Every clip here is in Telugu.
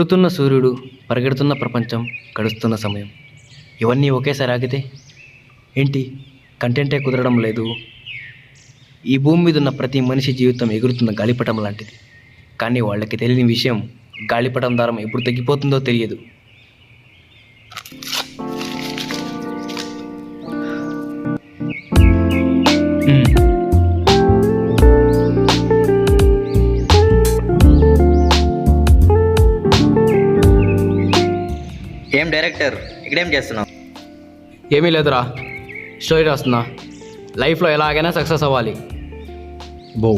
పుడుతున్న సూర్యుడు, పరిగెడుతున్న ప్రపంచం, గడుస్తున్న సమయం ఇవన్నీ ఒకేసారి ఆగితే ఏంటి కంటెంటే కుదరడం లేదు. ఈ భూమి మీద ఉన్న ప్రతి మనిషి జీవితం ఎగురుతున్న గాలిపటం లాంటిది. కానీ వాళ్ళకి తెలియని విషయం, గాలిపటం దారం ఎప్పుడు తగ్గిపోతుందో తెలియదు. ఏం డైరెక్టర్, ఇక్కడేం చేస్తున్నావు? ఏమీ లేదురా, స్టోరీ రాస్తున్నా. లైఫ్లో ఎలాగైనా సక్సెస్ అవ్వాలి. బో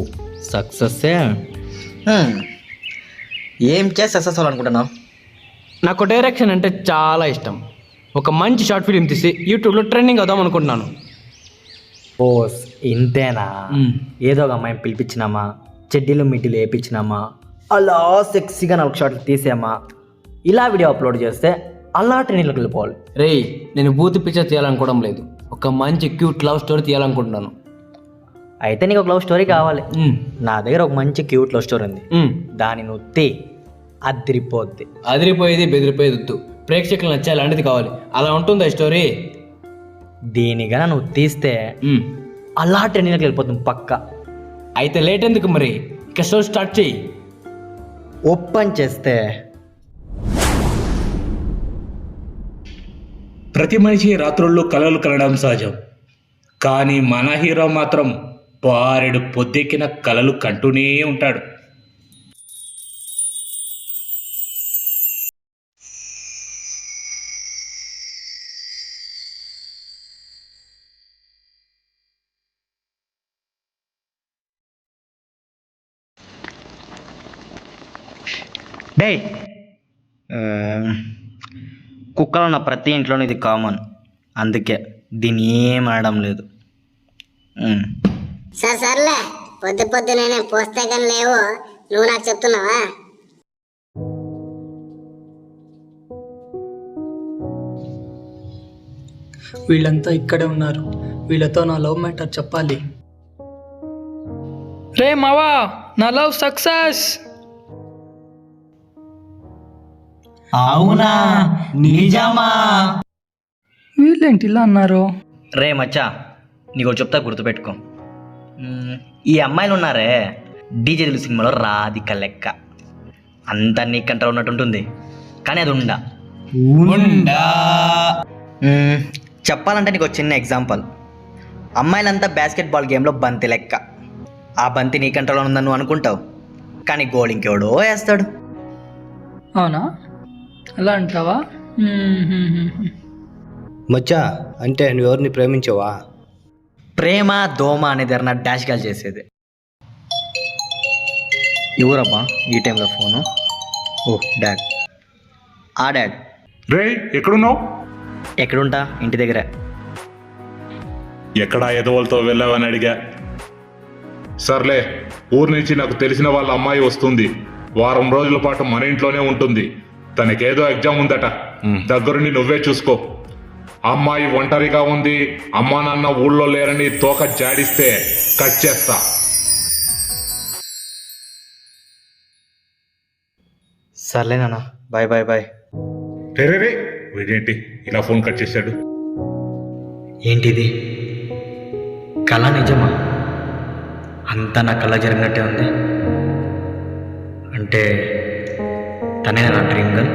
సక్సెస్సే. ఏం చేసి సక్సెస్ అవ్వాలనుకుంటున్నావు? నాకు డైరెక్షన్ అంటే చాలా ఇష్టం. ఒక మంచి షార్ట్ ఫిలిం తీసి యూట్యూబ్లో ట్రెండింగ్ అవుదాం అనుకుంటున్నాను. ఓస్ ఇంతేనా? ఏదో ఒక అమ్మాయిని పిలిపించినామా, చెడ్డీలు మిడ్డీలు వేయించినామా, అలా సెక్సీగా 4 షాట్లు తీసామా, ఇలా వీడియో అప్లోడ్ చేస్తే అలా ట్రెండింగ్లోకి వెళ్ళిపోవాలి. రేయ్, నేను బూత్ పిక్చర్ తీయాలనుకోవడం లేదు, ఒక మంచి క్యూట్ లవ్ స్టోరీ తీయాలనుకుంటున్నాను. అయితే నీకు ఒక లవ్ స్టోరీ కావాలి. నా దగ్గర ఒక మంచి క్యూట్ లవ్ స్టోరీ ఉంది. దాన్ని నువ్వు అదిరిపోద్ది. అదిరిపోయేది బెదిరిపోయేది వద్దు, ప్రేక్షకులు నచ్చే అలాంటిది కావాలి. అలా ఉంటుందా స్టోరీ? దీనిగా నువ్వు తీస్తే అలా ట్రెండింగ్లోకి వెళ్ళిపోతుంది పక్క. అయితే లేట్ ఎందుకు మరి, ఇక షో స్టార్ట్ చేయి. ఓపెన్ చేస్తే ప్రతి మనిషి రాత్రుల్లో కలలు కనడం సహజం. కానీ మన హీరో మాత్రం పారెడు పొద్దెక్కిన కలలు కంటూనే ఉంటాడు. డే కుక్కలు ఉన్న ప్రతి ఇంట్లోనూ ఇది కామన్, అందుకే దీన్ని ఏం అనడం లేదు. సర్లే, పొద్దు పొద్దునే పోస్తే కానీ లేవు, నువ్వు నాకు చెప్తున్నావా? వీళ్ళంతా ఇక్కడే ఉన్నారు, వీళ్ళతో నా లవ్ మ్యాటర్ చెప్పాలి. రే మావా, నా లవ్ సక్సెస్. అవునా, నిజమా? వీళ్ళేంటి ఇలా అన్నారు? రే మచ్చా, నీకు చెప్తా గుర్తుపెట్టుకో. ఈ అమ్మాయిలు ఉన్నారే, డీజే తెలుగు సినిమాలో రాధిక లెక్క. అంతా నీ కంట్రోల్ ఉన్నట్టు ఉంటుంది, కానీ అది ఉండా. చెప్పాలంటే నీకు ఒక చిన్న ఎగ్జాంపుల్. అమ్మాయిలంతా బాస్కెట్బాల్ గేమ్లో బంతి లెక్క. ఆ బంతి నీ కంట్రోల్లో ఉందని నువ్వు అనుకుంటావు, కానీ గోల్ ఇంకెవడో వేస్తాడు. అవునా, అలా అంటావా? మచ్చా, అంటే నువ్వెవరిని ప్రేమించావా? ప్రేమ దోమ అనేది నా డాష్ గాల్ చేసేది. ఎవరబ్బా ఈ టైంలో ఫోను? ఓ డాడ్. డాడ్. రే, ఎక్కడున్నావు? ఎక్కడుంటా? ఇంటి దగ్గర. ఎక్కడా ఎదవలతో వెళ్ళావని అడిగా. సర్లే, ఊరు నుంచి నాకు తెలిసిన వాళ్ళ అమ్మాయి వస్తుంది. వారం రోజుల పాటు మన ఇంట్లోనే ఉంటుంది. తనకేదో ఎగ్జామ్ ఉందట, దగ్గరుండి నువ్వే చూసుకో. అమ్మాయి ఒంటరిగా ఉంది, అమ్మా నాన్న ఊళ్ళో లేరని తోక జాడిస్తే కట్ చేస్తా. సర్లే నాన్న, బాయ్ బాయ్ బాయ్. రే, వీడేంటి ఇలా ఫోన్ కట్ చేశాడు? ఏంటిది, కళ నిజమా? అంతా నా కళ జరిగినట్టే ఉంది. అంటే తనే నా డ్రీమ్ గర్ల్.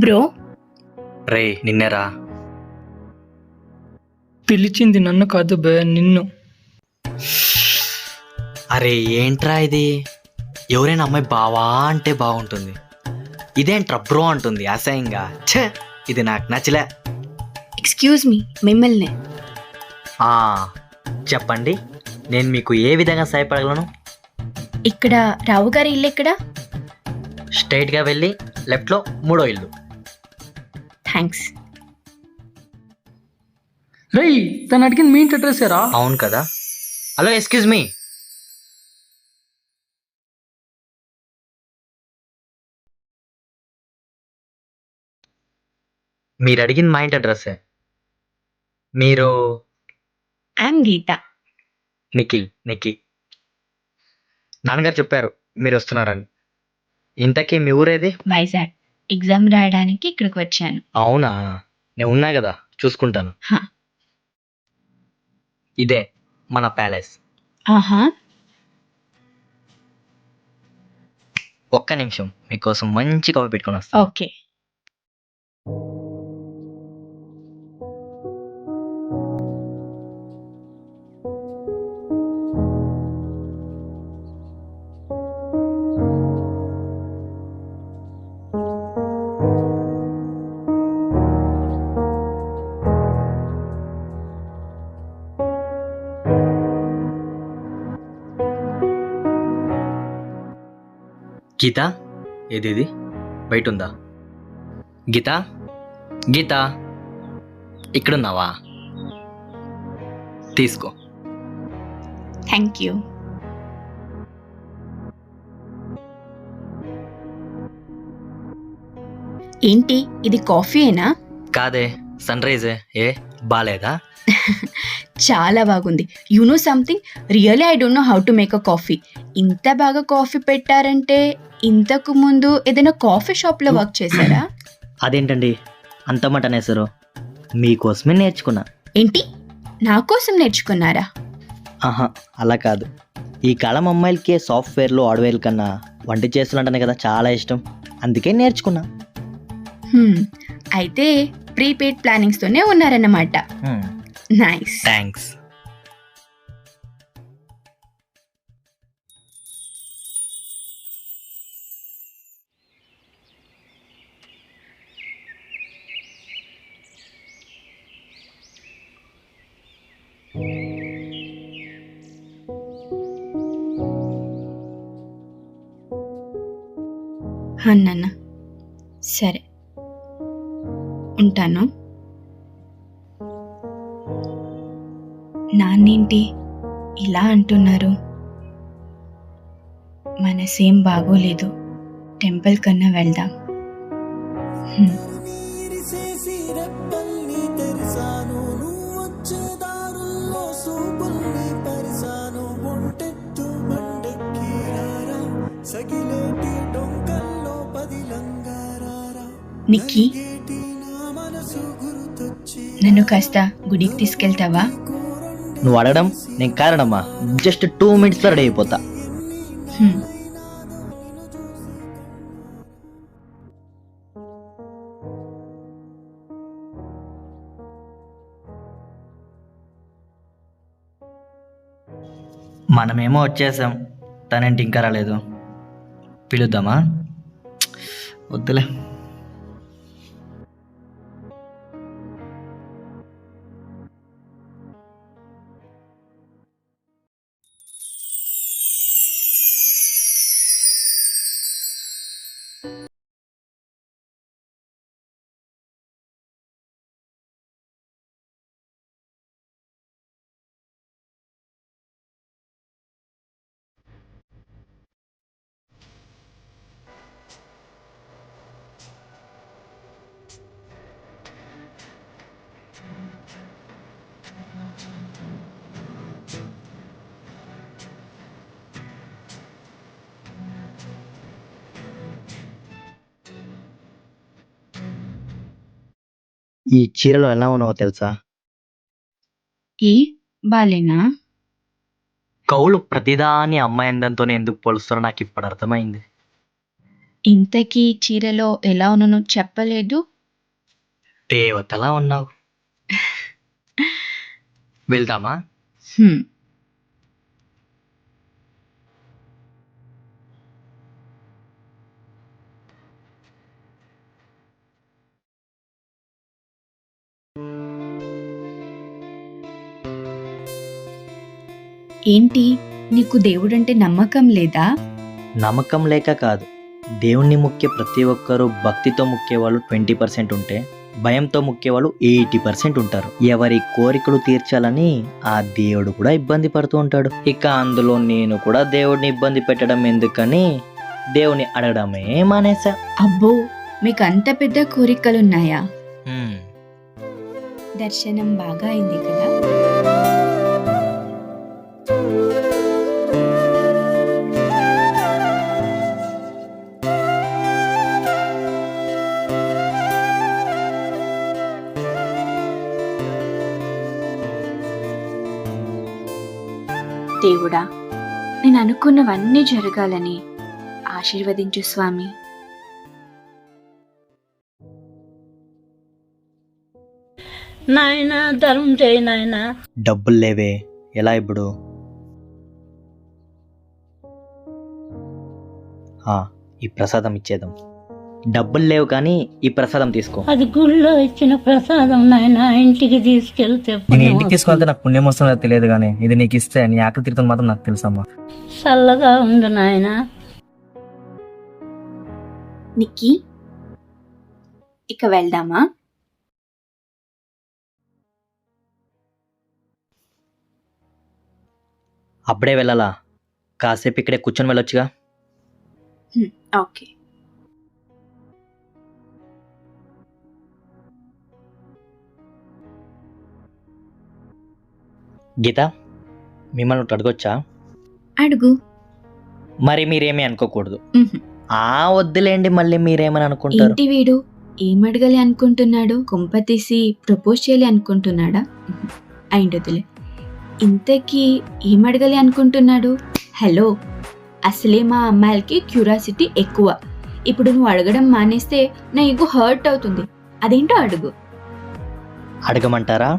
బ్రో, రే నిన్నేరా. పిలిచింది నన్ను కాదు బే, నిన్ను. అరే ఏంట్రా ఇది? ఎవరైనా అమ్మాయి బావా అంటే బాగుంటుంది, ఇదేంట్రా బ్రో అంటుంది అసహ్యంగా. ఛే, ఇది నాకు నచ్చలే. ఎక్స్క్యూజ్ మీ, మిమ్మల్ని. చెప్పండి, నేను మీకు ఏ విధంగా సహాయపడగలను? ఇక్కడ రావు గారి ఇల్లు ఎక్కడ? స్ట్రైట్గా వెళ్ళి లెఫ్ట్లో 3వ ఇల్లు. థ్యాంక్స్. రేయ్, తను అడిగింది మీ ఇంటి అడ్రస్ ఏరా? అవును కదా. Hello, excuse me. మీరు అడిగింది మా ఇంటి అడ్రస్సే. మీరు ఐఎమ్ గీత. నిఖిల్ నాన్నగారు చెప్పారు మీరు వస్తున్నారని. ఇంతకీ మీ ఊరేది? వైజాగ్. ఎగ్జామ్ రాయడానికి ఇక్కడికి వచ్చాను. అవునా, నేను ఉన్నా కదా, చూసుకుంటాను. హ. ఇదే మన ప్యాలెస్. ఆహా. ఒక్క నిమిషం, మీకోసం మంచి కాఫీ పెట్టుకొని వస్తాను. ఓకే. గీత, ఏది బయట ఉందా? గీత ఇక్కడున్నావా? తీసుకో. Thank you. ఏంటి ఇది కాఫీయేనా? కాదే, సన్ రైజే. ఏ బాలేదా? చాలా బాగుంది. You know something, really I don't know how to make a coffee. ఇంత బాగా కాఫీ పెట్టారంటే ఇంతకు ముందు ఏదైనా కాఫీ షాప్లో వర్క్ చేశారా? అదేంటండి అంత మాట అనేసారు? మీకోసమే నేర్చుకున్నా. ఏంటి, నా కోసం నేర్చుకున్నారా? ఆహా, అలా కాదు. ఈ కాలం అమ్మాయిలకి సాఫ్ట్వేర్లు హార్డ్వేర్ కన్నా వంట చేస్తులంటనే కదా చాలా ఇష్టం, అందుకే నేర్చుకున్నా. అయితే ప్రీపెయిడ్ ప్లానింగ్స్తోనే ఉన్నారన్నమాట. నైస్. థ్యాంక్స్. అన్న సరే ఉంటాను. నాన్నేంటి ఇలా అంటున్నారు? మనసేం బాగోలేదు, టెంపుల్ కన్నా వెళ్దాం. నిక్కీ, నన్ను కాస్త గుడికి తీసుకెళ్తావా? నువ్వు అడగడం నేను కారణమ్మా, జస్ట్ 2 minutes రెడీ అయిపోతా. మనమేమో వచ్చేసాం, తనేంటి ఇంకా రాలేదు. పిలుద్దామా? వద్దులే. ఈ చీరలో ఎలా ఉన్నావో తెలుసా? ఏ బాలేనా? కౌలు ప్రతిదాని అమ్మాయి అందంతోనే ఎందుకు పోలుస్తారో నాకు ఇప్పుడు అర్థమైంది. ఇంతకీ చీరలో ఎలా ఉన్నానో చెప్పలేదు. దేవతలా ఉన్నావు. వెళ్దామా? ఏంటి, నీకు దేవుడంటే నమ్మకం లేదా? నమ్మకం లేక కాదు, దేవుణ్ణి ముఖ్య ప్రతి ఒక్కరూ భక్తితో ముఖ్యవాళ్ళు 20% ఉంటే భయంతో ముఖ్యవాళ్ళు 80% ఉంటారు. ఎవరి కోరికలు తీర్చాలని ఆ దేవుడు కూడా ఇబ్బంది పడుతూ ఉంటాడు. ఇక అందులో నేను కూడా దేవుడిని ఇబ్బంది పెట్టడం ఎందుకని దేవుని అడగడమే మానేసా. అబ్బో, మీకు అంత పెద్ద కోరికలున్నాయా? దర్శనం బాగా అయింది కదా? దేవుడా, నేను అనుకున్నవన్నీ జరగాలని ఆశీర్వదించు స్వామి. నాయనా ధర్మం చేయి నాయనా. డబ్బులు లేవే, ఎలా ఇప్పుడు? ఈ ప్రసాదం ఇచ్చేద్దాం. డబ్బులు లేవు కానీ ఈ ప్రసాదం తీసుకో. అది గుళ్ళో ఇచ్చిన ప్రసాదం నాయనా, ఇంటికి తీసుకెళ్తే నేను ఇంటికి తీసుకుంటే నాకు పుణ్యం వస్తుందో తెలియదు కానీ ఇది నీకు ఇస్తే నీ ఆకలి తీరుతుంది మాత్రం నాకు తెలుసమ్మా. చల్లగా ఉంది నాయనా. నిక్కీ, ఇక వెళ్దామా? అప్పుడే వెళ్ళాలా? కాసేపు ఇక్కడే కూర్చొని వెళ్ళొచ్చుగా. ఓకే. గీత, మిమ్మల్ని ఒకటి అడగొచ్చా? అడుగు. మరి మీరేమీ అనుకోకూడదు. ఉహు. వద్దులేండి, మళ్ళీ మీరేమని అనుకుంటారు. ఏంటి వీడు ఏం అడగాలి అనుకుంటున్నాడు? కొంప తీసి ప్రపోజ్ చేయాలి అనుకుంటున్నాడా? అయిండదులే. ఇంతకీ ఏం అడగాలి అనుకుంటున్నాడు? హలో, అసలే మా అమ్మాయిలకి క్యూరియాసిటీ ఎక్కువ. ఇప్పుడు నువ్వు అడగడం మానేస్తే నా ఈగో హర్ట్ అవుతుంది. అదేంటో అడుగు. అడగమంటారా?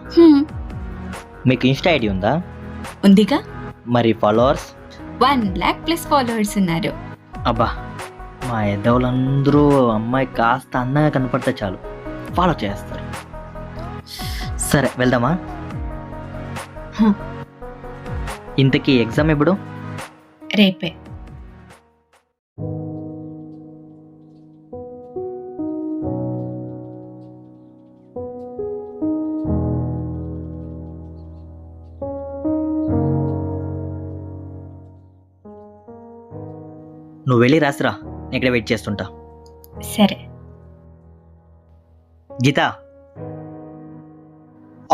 మీకు ఇన్స్టా ఐడి ఉందా? ఉందిగా. మరి ఫాలోవర్స్? 1 lakh+ ఫాలోవర్స్ ఉన్నారు. అబ్బా, మా ఎదవులందరూ అమ్మాయి కాస్త అందంగా కనపడితే చాలు ఫాలో చేస్తారు. సరే వెళ్దామా? ఇంతకీ ఎగ్జామ్ ఎప్పుడు? రేపే. నువ్వు వెళ్ళి రాసిరా, నేను ఇక్కడ వెయిట్ చేస్తుంటా. సరే. Geeta,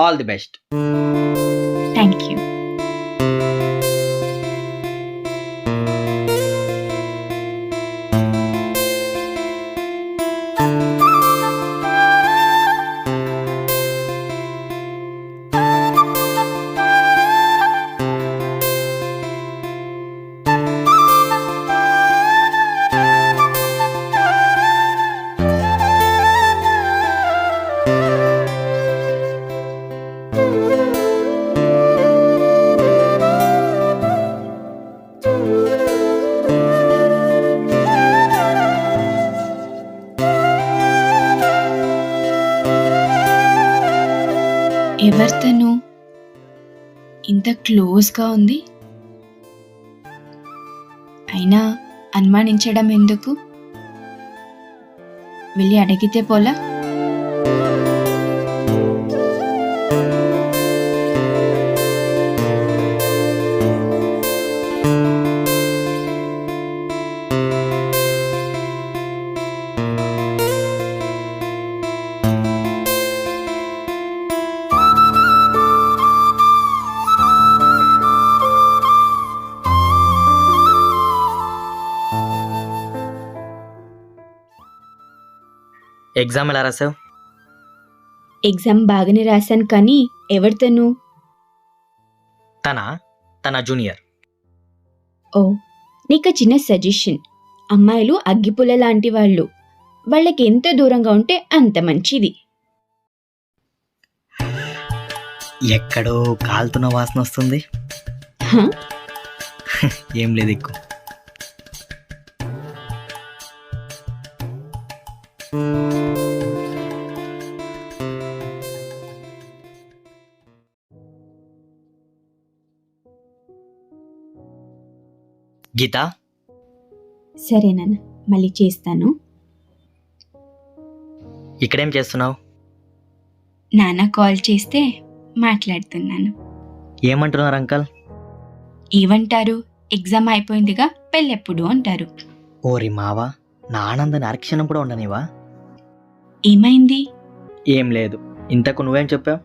all the best. Thank you. ఎవరితను ఇంత క్లోజ్గా ఉంది? అయినా అనుమానించడం ఎందుకు? వెళ్ళి అడిగితే పోలా? ఎగ్జామ్ ఎలా రాసావు? ఎగ్జామ్ బాగానే రాశాను, కానీ ఎవరితను? తన జూనియర్. ఓ, నీకు చిన్న సజెషన్. అమ్మాయిలు అగ్గిపుల్ల లాంటి వాళ్ళు. వాళ్ళకి ఎంత దూరంగా ఉంటే అంత మంచిది. ఎక్కడో కాలుతున్న వాసన వస్తుంది. హ? ఏం లేదు ఎక్కువ. గీత, సరే నాన్న, మళ్ళీ చేస్తాను. ఇక్కడేం చేస్తున్నావు? నాన్న కాల్ చేస్తే మాట్లాడుతున్నాను. ఏమంటున్నారు అంకల్? ఏమంటారు? ఎగ్జామ్ అయిపోయిందిగా, పెళ్ళెప్పుడు అంటారు. ఓరి మావా, నా ఆనందాన్ని అరక్షణం కూడా ఉండనివా? ఏమైంది? ఏం లేదు. ఇంతకు నువ్వేం చెప్పావు?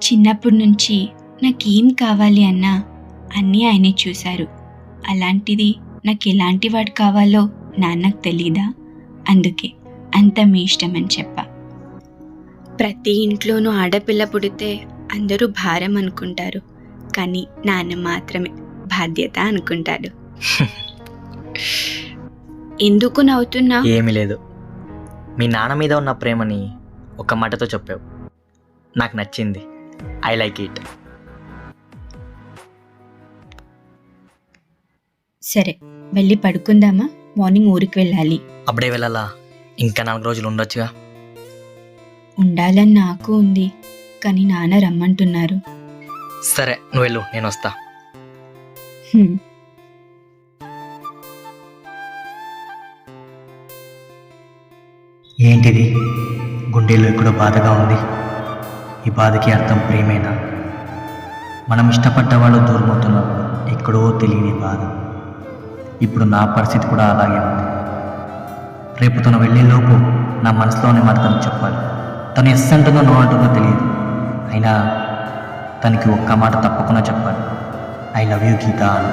చిన్నప్పటి నుంచి నాకేం కావాలి అన్నా అన్నీ ఆయనే చూశారు. అలాంటిది నాకు ఎలాంటి వాడు కావాలో నాన్నకు తెలీదా? అందుకే అంత మీ ఇష్టం అని చెప్పా. ప్రతి ఇంట్లోనూ ఆడపిల్ల పుడితే అందరూ భారం అనుకుంటారు, కానీ నాన్న మాత్రమే బాధ్యత అనుకుంటాడు. ఎందుకు నవ్వుతున్నా? ఏమీ లేదు, మీ నాన్న మీద ఉన్న ప్రేమని ఒక మాటతో చెప్పావు. నాకు నచ్చింది. I like it. సరే, వెళ్ళి పడుకుందామా? మార్నింగ్ ఊరికి వెళ్ళాలి. అప్పుడే వెళ్ళాలా? ఇంకా 4 రోజులు ఉండొచ్చుగా. ఉండాలని నాకు ఉంది, కానీ నాన్న రమ్మంటున్నారు. సరే, నువ్వు వెళ్ళు, నేను వస్తా. హ్మ్. ఏంటిది? గుండెలో ఎక్కడో బాధగా ఉంది. ఈ బాధకి అర్థం ప్రేమేనా? మనం ఇష్టపడ్డ వాళ్ళు దూరమవుతున్నప్పుడు ఎక్కడో తెలియని బాధ. ఇప్పుడు నా పరిస్థితి కూడా అలాగే ఉంది. రేపు తను వెళ్ళేలోపు నా మనసులోని మాట తను చెప్పాలి. తను ఎస్ అంటుందో నో అంటుందో తెలియదు, అయినా తనకి ఒక్క మాట తప్పకుండా చెప్పాలి. ఐ లవ్ యూ గీత అని.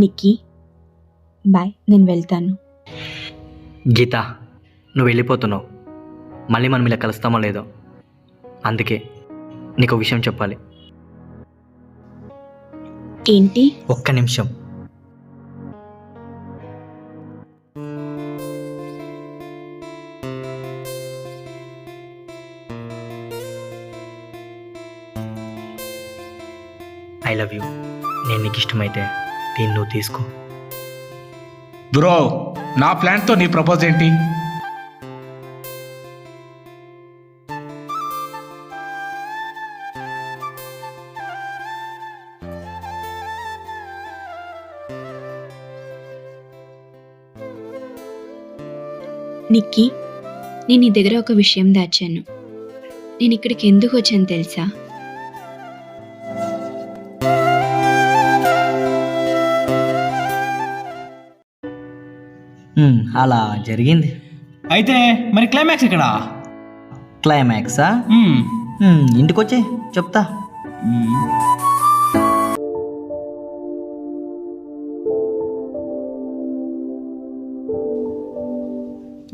నిక్కీ, బాయ్, నేను వెళ్తాను. గీత, నువ్వు వెళ్ళిపోతున్నావు. మళ్ళీ మనం ఇలా కలుస్తామో లేదో, అందుకే నీకు విషయం చెప్పాలి. ఏంటి? ఒక్క నిమిషం. I love you. నేను నీకు ఇష్టమైతే దీన్ని నువ్వు తీసుకో. బ్రో, నా ప్లాన్తో నీ ప్రపోజ్ ఏంటి? నిక్కీ, నేను నీ దగ్గర ఒక విషయం దాచాను. నేను ఇక్కడికి ఎందుకు వచ్చాను తెలుసా? అలా జరిగింది. అయితే మరి క్లైమాక్స్ ఇక్కడ? క్లైమాక్సా? ఇంటికి వచ్చే చెప్తా.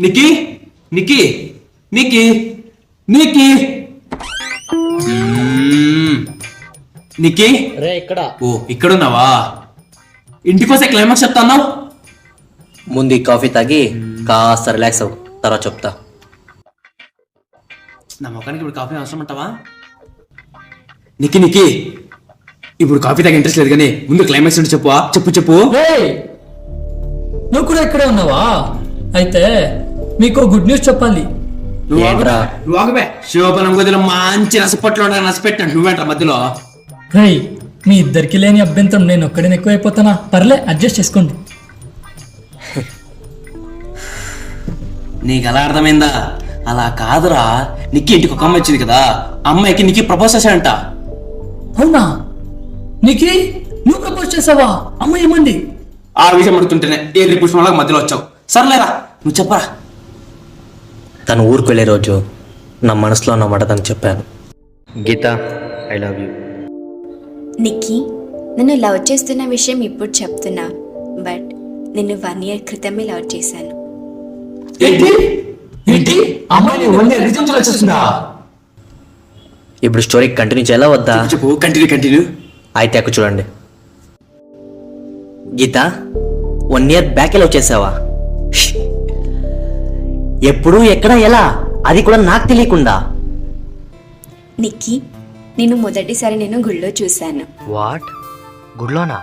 నిక్కీ, నిక్కీ, నిక్కీ, నిక్కీ, నిక్కీ. రే, ఇక్కడ. ఓ, ఇక్కడున్నావా? ఇంటికొస్తే క్లైమాక్స్ చెప్తాను. ముందు ఈ కాఫీ తాగి కాస్త రిలాక్స్ అవ్వు, తర్వాత చెప్తా. నా ముఖానికి ఇప్పుడు కాఫీ అవసరం అంటావా? నిక్కీ, నిక్కీ, ఇప్పుడు కాఫీ తాగే ఇంట్రెస్ట్ లేదు కానీ ముందు క్లైమాక్స్ ఏంటో చెప్పు. చెప్పు చెప్పు. నువ్వు కూడా ఇక్కడే ఉన్నావా? అయితే మీకు గుడ్ న్యూస్ చెప్పాలి. నువ్వు ఆగబే. శివపనం గదిలో మంచి రసపట్లో రసపెట్టినట్టు నువ్వేంట్రా మధ్యలో? రై, మీ ఇద్దరికి లేని అభ్యంతరం నేను ఒక్కడిని ఎక్కువైపోతానా? పర్లే, అడ్జస్ట్ చేసుకోండి. నీకు అలా అర్థమైందా? అలా కాదురా, నిక్కీ ఇంటికి ఒక అమ్మాయి వచ్చింది కదా, అమ్మాయికి నీకు ప్రపోజ్ చేశాడంట. అవునా? నీకి నువ్వు ప్రపోజ్ చేసావా? అమ్మ ఏమంది? ఆ విషయం అడుగుతుంటేనే ఏ పుష్పంలాగా మధ్యలో వచ్చావు. సర్లేరా, నువ్వు చెప్పరా. తను ఊరికి వెళ్ళే రోజు నా మనసులో ఉన్న మాట తను చెప్పాను. గీత, ఐ లవ్ యూ. నిక్కీ, నన్ను లవ్ చేస్తున్న విషయం ఇప్పుడు చెప్తున్నా, బట్ నిన్ను 1 year క్రితమే లవ్ చేశాను. ఏంటి ఏంటి అమ్మాయిని 1 year రిజల్ట్ వచ్చేస్తుందా? ఇప్పుడు స్టోరీ కంటిన్యూ చేయాలా వద్దా? చెప్పు, కంటిన్యూ. అయితే అక్కడ చూడండి. గీత, 1 year బ్యాక్ లవ్ చేసావా? ఎప్పుడు, ఎక్కడ, ఎలా, అది కూడా నాకు తెలియకుండా? నిక్కీ, నేను మొదటిసారి నేను గుళ్ళో చూశాను. వాట్? గుడ్లోనా?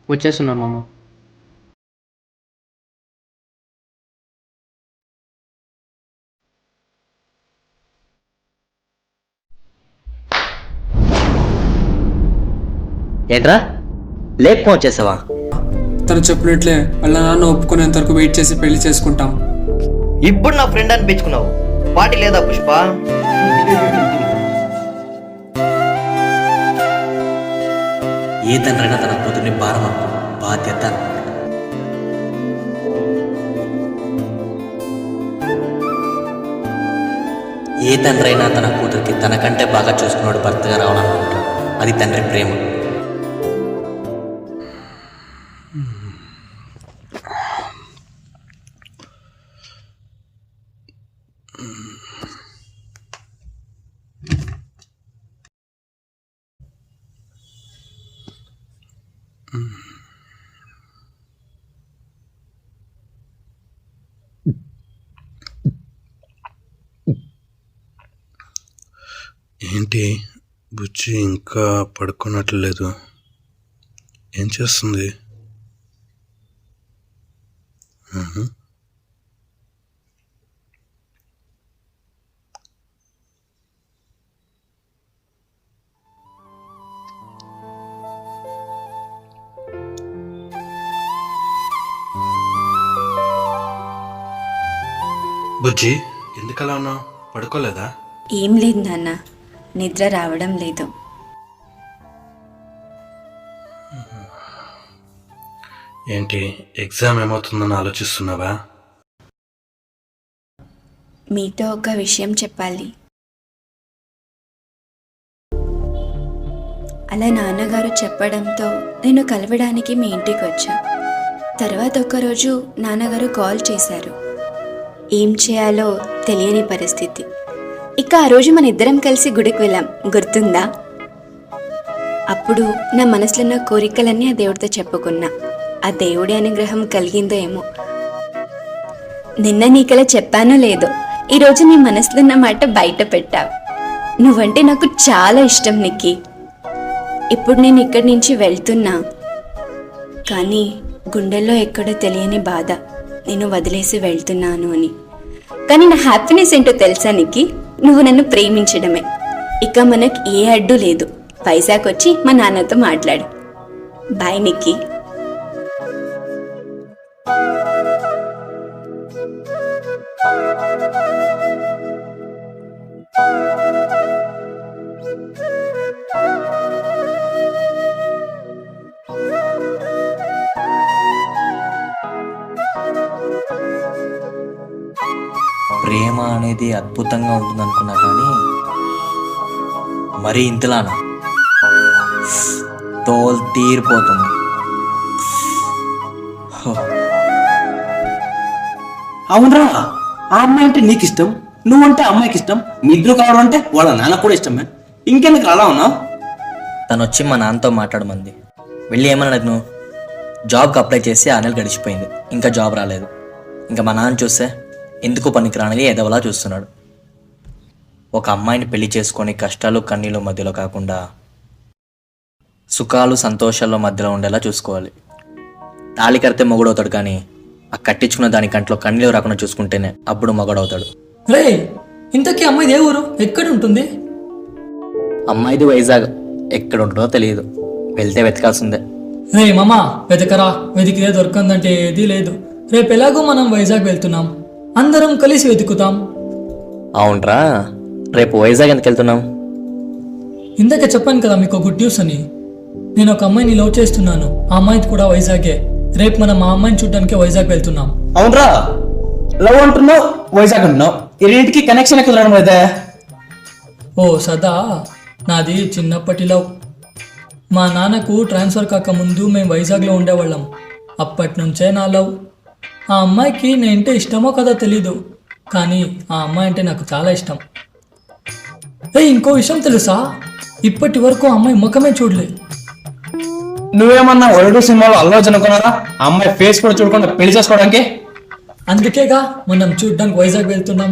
వచ్చేస్తున్నాను మామ. ఏంట్రా లేకపో వచ్చేసావా? తను చెప్పినట్లే వాళ్ళ నాన్న ఒప్పుకునేంత వరకు వెయిట్ చేసి పెళ్లి చేసుకుంటాం. ఇప్పుడు నా ఫ్రెండ్ అనిపించుకున్నావు. పార్టీ లేదా పుష్ప? ఏ తండ్రైనా తన కూతుర్ని భారం బాధ్యత ఏ తండ్రైనా తన కూతురికి తనకంటే బాగా చూసుకున్నాడు భర్తగా రావాలనుకుంటాడు. అది తండ్రి ప్రేమ. ఏంటి బుజ్జి ఇంకా పడుకున్నట్లేదు? ఏం చేస్తుంది? బుజ్జి ఎందుకలా ఉన్నావు? పడుకోలేదా? ఏం లేదు నాన్న, నిద్ర రావడం లేదు. ఏంటి ఎగ్జామ్ ఏమవుతుందని ఆలోచిస్తున్నావా? మీతో ఒక విషయం చెప్పాలి. అలా నాన్నగారు చెప్పడంతో నేను కలవడానికి మీ ఇంటికి వచ్చా. తర్వాత ఒకరోజు నాన్నగారు కాల్ చేశారు. ఏం చేయాలో తెలియని పరిస్థితి. ఇక ఆ రోజు మన ఇద్దరం కలిసి గుడికి వెళ్ళాం, గుర్తుందా? అప్పుడు నా మనసులో ఉన్న కోరికలన్నీ ఆ దేవుడితో చెప్పుకున్నా. ఆ దేవుడి అనుగ్రహం కలిగిందో ఏమో. నిన్న నీకలా చెప్పానో లేదో, ఈరోజు నీ మనసులో ఉన్న మాట బయట పెట్టావు. నువ్వంటే నాకు చాలా ఇష్టం నిక్కి. ఇప్పుడు నేను ఇక్కడి నుంచి వెళ్తున్నా, కానీ గుండెల్లో ఎక్కడో తెలియని బాధ, నేను వదిలేసి వెళ్తున్నాను అని. కానీ నా హ్యాపీనెస్ ఏంటో తెలుసా నిక్కి? నువ్వు నన్ను ప్రేమించడమే. ఇక మనకు ఏ అడ్డు లేదు. వైజాగ్ వచ్చి మా నాన్నతో మాట్లాడు. బాయ్ నిక్కి. ప్రేమ అనేది అద్భుతంగా ఉంటుంది అనుకున్నా, కానీ మరీ ఇంతలానా? తోలు తీరిపోతుంది. అవునరా, ఆ అమ్మాయి అంటే నీకు ఇష్టం, నువ్వంటే అమ్మాయికి ఇష్టం, మీ ఇద్దరు కావడం అంటే వాళ్ళ నాన్న కూడా ఇష్టమే. ఇంకెందుకు అలా ఉన్నావు? తను వచ్చి మా నాన్నతో మాట్లాడమంది. వెళ్ళి ఏమన్నాడు? నువ్వు జాబ్కి అప్లై చేసి 6 నెలలు గడిచిపోయింది, ఇంకా జాబ్ రాలేదు. ఇంకా మా నాన్న చూస్తే ఎందుకు పనికిరానిది ఎదవలా చూస్తున్నాడు. ఒక అమ్మాయిని పెళ్లి చేసుకొని కష్టాలు కన్నీళ్ళ మధ్యలో కాకుండా సుఖాలు సంతోషాల మధ్యలో ఉండేలా చూసుకోవాలి. తాళి కడితే మొగుడవుతాడు, కానీ ఆ కట్టించుకున్న దాని కంట్లో కన్నీళ్ళు రాకుండా చూసుకుంటేనే అప్పుడు మొగుడవుతాడు. రే, ఇంతకీ అమ్మాయిది ఏ ఊరు, ఎక్కడ ఉంటుంది? అమ్మాయిది వైజాగ్, ఎక్కడ ఉంటుందో తెలియదు, వెళ్తే వెతకాల్సిందే. రే మామా, వెతకరా. వెతికితే దొరకందంటే ఏదీ లేదు. రేపు ఎలాగో మనం వైజాగ్ వెళ్తున్నాం, అందరం కలిసి వెతుకుతాం. అవునరా, రేపు వైజాగ్ ఎందుకు వెళ్తున్నాం? ఇందాక చెప్పాను కదా మీకు గుడ్ న్యూస్ అని. నేను ఒక అమ్మాయిని లవ్ చేస్తున్నాను, ఆ అమ్మాయిది కూడా వైజాగే. రేపు మనం ఆ అమ్మాయిని చూడడానికి వైజాగ్ వెళ్తున్నాం. అవునరా, లవ్ అంటున్నావు, వైజాగ్ అంటున్నావు, ఈ రెండింటికి కనెక్షన్ ఎక్కడ రావడం లేదా? ఓ సదా, నాది చిన్నప్పటి లవ్. మా నాన్నకు ట్రాన్స్ఫర్ కాకముందు మేము వైజాగ్లో ఉండేవాళ్ళం. అప్పటి నుంచే నా లవ్. ఆ అమ్మాయికి నేనంటే ఇష్టమో కదా తెలీదు, కానీ ఆ అమ్మాయి అంటే నాకు చాలా ఇష్టం. ఇంకో విషయం తెలుసా? ఇప్పటి వరకు ఆ అమ్మాయి ముఖమే చూడలే. నువ్వేమన్నా ఒరడు సినిమాలో అల్లు అర్జున్ అనుకున్నారా? అమ్మాయి ఫేస్ కూడా చూడకుండా పెళ్లి చేసుకోవడానికి. అందుకేగా మనం చూడ్డానికి వైజాగ్ వెళ్తున్నాం.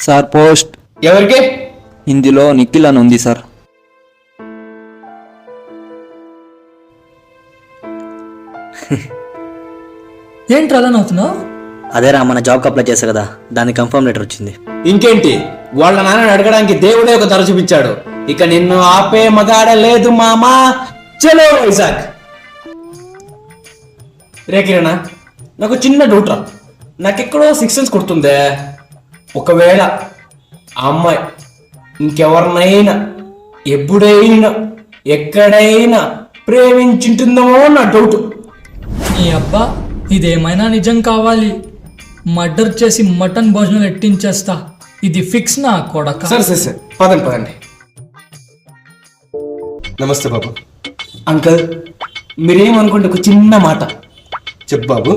Sir post. ఎవరికి? హిందీలో నిఖిల్ అని ఉంది సార్. ఏంట్రా అలా నవ్వుతున్నావు? అదేరా మన జాబ్కి అప్లై చేశా కదా, దానికి కన్ఫర్మ్ లెటర్ వచ్చింది. ఇంకేంటి, వాళ్ళ నాన్నని అడగడానికి దేవుడే ఒక ధర చూపించాడు. ఇక నిన్ను ఆపే మగాడ లేదు మామా. చలో వైజాగ్. రే కిరణ్, నాకు చిన్న డౌట్ రా. నాకెక్కడో 6 సెన్స్ కొడుతుందే. ఒకవేళ ఆ అమ్మాయి ఇంకెవరినైనా ఎప్పుడైనా ఎక్కడైనా ప్రేమించుంటుందో నా డౌట్. నీ అబ్బా, ఇదేమైనా నిజం కావాలి. మర్డర్ చేసి మటన్ భోజనం ఎట్టించేస్తా. ఇది ఫిక్స్ నా కొడక. సరే సరే సరే, పదండి. నమస్తే బాబు. అంకల్, మీరేమనుకుంటే ఒక చిన్న మాట చెప్పు బాబు.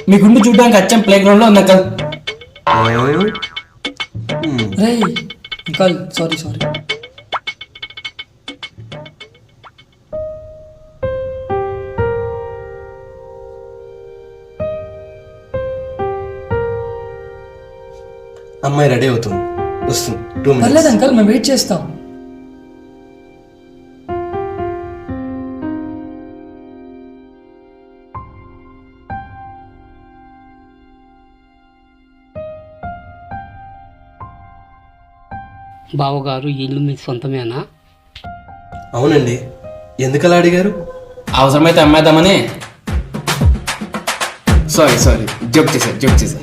మీ గుండు చూడడానికి అచ్చం ప్లే గ్రౌండ్ లో ఉంది అంకల్. రేయ్ అంకల్, సారీ. అమ్మాయి రెడీ అవుతుంది, వస్తుంది. 2 minutes. పర్లేదు అంకల్, మేము వెయిట్ చేస్తాం. బావగారు ఈ ఇల్లు మీ సొంతమేనా? అవునండి. ఎందుకలా అడిగారు? అవసరమైతే అమ్మేద్దామని. సారీ జోక్ చేశా.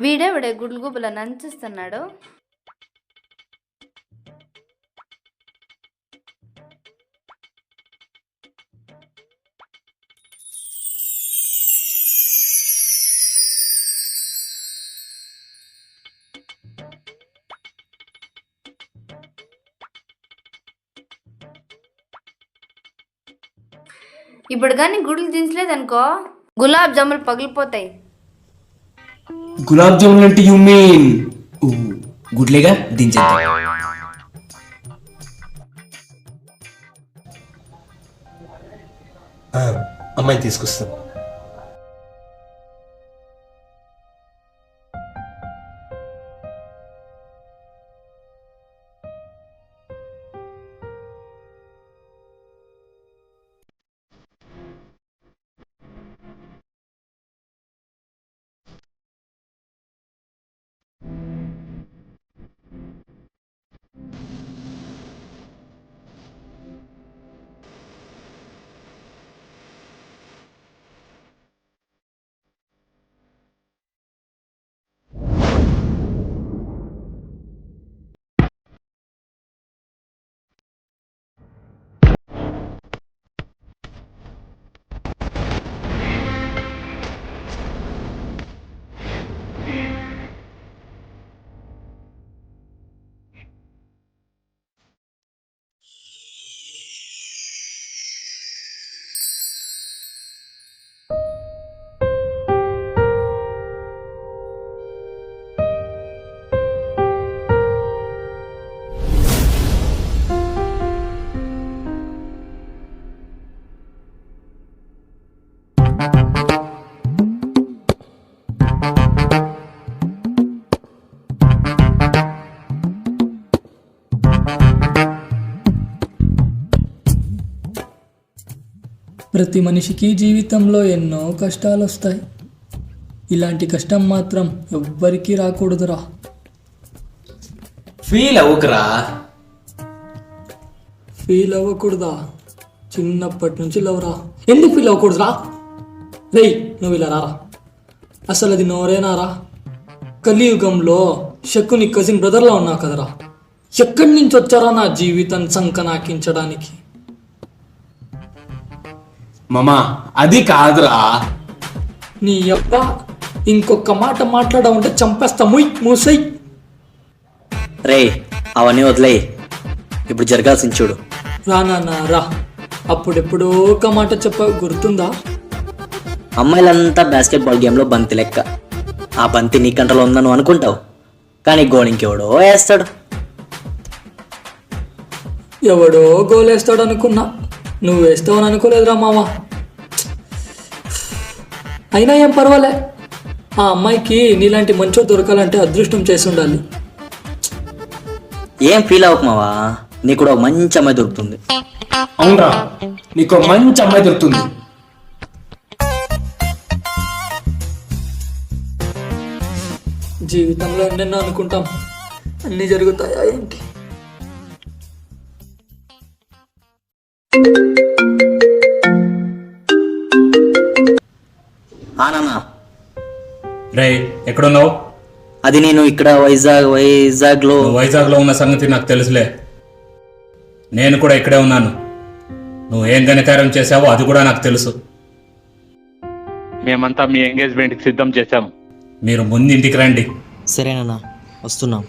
వీడేవిడే గుడ్లు గుబ్బల నంచిస్తున్నాడు. ఇప్పుడు కానీ గుడ్లు దించలేదనుకో గులాబ్ జాములు పగిలిపోతాయి. గులాబ్ జామున్ అంటే యు మీన్ గుడ్లేగా దించేద్దాం. అమ్మాయిని తీసుకొస్తాం. ప్రతి మనిషికి జీవితంలో ఎన్నో కష్టాలు వస్తాయి. ఇలాంటి కష్టం మాత్రం ఎవ్వరికీ రాకూడదురా. ఫీల్ అవ్వకురా. ఫీల్ అవ్వకూడదా? చిన్నప్పటి నుంచి లవ్రా. ఎందుకు ఫీల్ అవ్వకూడదురా? రేయ్ నువ్వు ఇలా రారా. అసలు అది నోరేనారా? కలియుగంలో శకుని కజిన్ బ్రదర్లా ఉన్నావు కదరా. ఎక్కడి నుంచి వచ్చారా నా జీవితం సంకనాకించడానికి? మామా అది కాదురా. నీ అబ్బా ఇంకొక మాట మాట్లాడమంటే చంపేస్తా. మూసై. రే అవన్నీ వదిలేయి, ఇప్పుడు జరగాల్సింది చూడు. రా నాన్న రా. అప్పుడెప్పుడో ఒక మాట చెప్ప గుర్తుందా? అమ్మాయిలంతా బాస్కెట్బాల్ గేమ్లో బంతి లెక్క. ఆ బంతి నీ కంటలో ఉందని నువ్వు అనుకుంటావు, కానీ గోల్ ఇంకెవడో వేస్తాడు. ఎవడో గోల్ వేస్తాడు అనుకున్నా, నువ్వు వేస్తావని అనుకోలేదురా మామ. అయినా ఏం పర్వాలే, ఆ అమ్మాయికి నీలాంటి మంచో దొరకాలంటే అదృష్టం చేసి ఉండాలి. ఏం ఫీల్ అవ్వకు మావా, నీకు కూడా ఒక మంచి అమ్మాయి దొరుకుతుంది. అవునరా, నీకు మంచి అమ్మాయి దొరుకుతుంది. జీవితంలో ఎన్నెన్నో అనుకుంటాం, అన్నీ జరుగుతాయా ఏంటి? నాన్న, రే ఎక్కడున్నావు? అది నేను ఇక్కడ వైజాగ్లో. వైజాగ్లో ఉన్న సంగతి నాకు తెలుసులే, నేను కూడా ఇక్కడే ఉన్నాను. నువ్వు ఏం ఘనకార్యం చేసావో అది కూడా నాకు తెలుసు. మేమంతా మీ ఎంగేజ్మెంట్కి సిద్ధం చేశాం. మీరు ముందు ఇంటికి రండి. సరేనన్నా, వస్తున్నాం.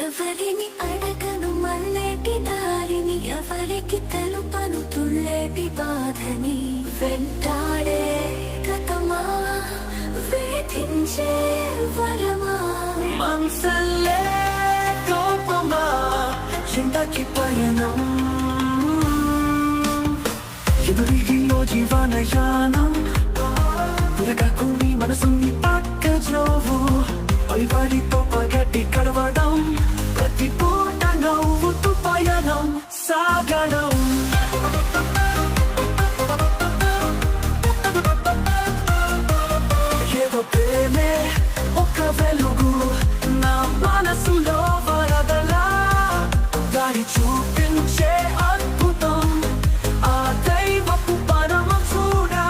ఎవరిని అడగను మల్లెటి దారిని, ఎవరికి తెలుపను తుళ్ళేటి బాధని. వెంటాడే గతమా, వేధించే వరమా, మనసల్లే కోపమా, చింతకి పయనం. ఎదురిగిలో జీవనయానం, పురగకు నీ మనసుని పక్కజోవు, పైబడితో పగటి కడవడం, ప్రతి పూట నవ్వుతూ పయనం సాగడం. ఏదో ప్రేమే ఒక వెలుగు, నా మనసులో వరదలా, దారి చూపించే అద్భుతం, ఆ దైవపు పరమం చూడా.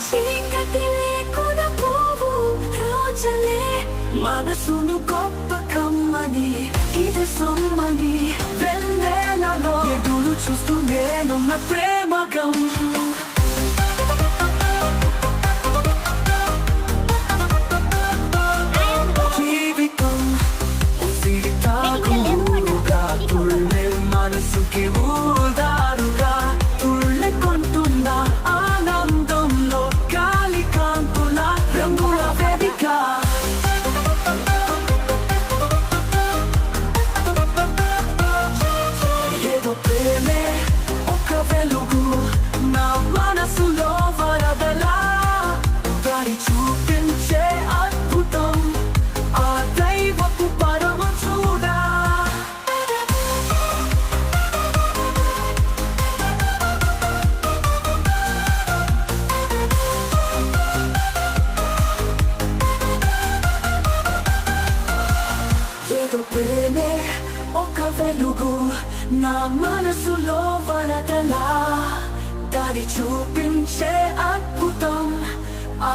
చీకటి లేకున పోవు రోజలే, మనసును గొప్ప కమ్మని, ఇది సొమ్మని, వెన్నెలలో ఎదురు చూస్తూ నేనున్న ప్రేమగం. జీవితం ఉసిరితాకుగా తుళ్ళే, మనసుకి ఊదారుగా తుళ్ళె కొంటున్న ఆనందంలో, గాలి కాంతుల రంగుల వేదిక. ఏదో ప్రేమే ఒక వెలుగు, నా మనసులో వరదలా, దారి చూపించే అద్భుతం, ఆ దైవపు పరమం చూడా. ఏదో ప్రేమే ఒక వెలుగు, నా మనసులో వరదలా, దారి చూపించే అద్భుతం, ఆ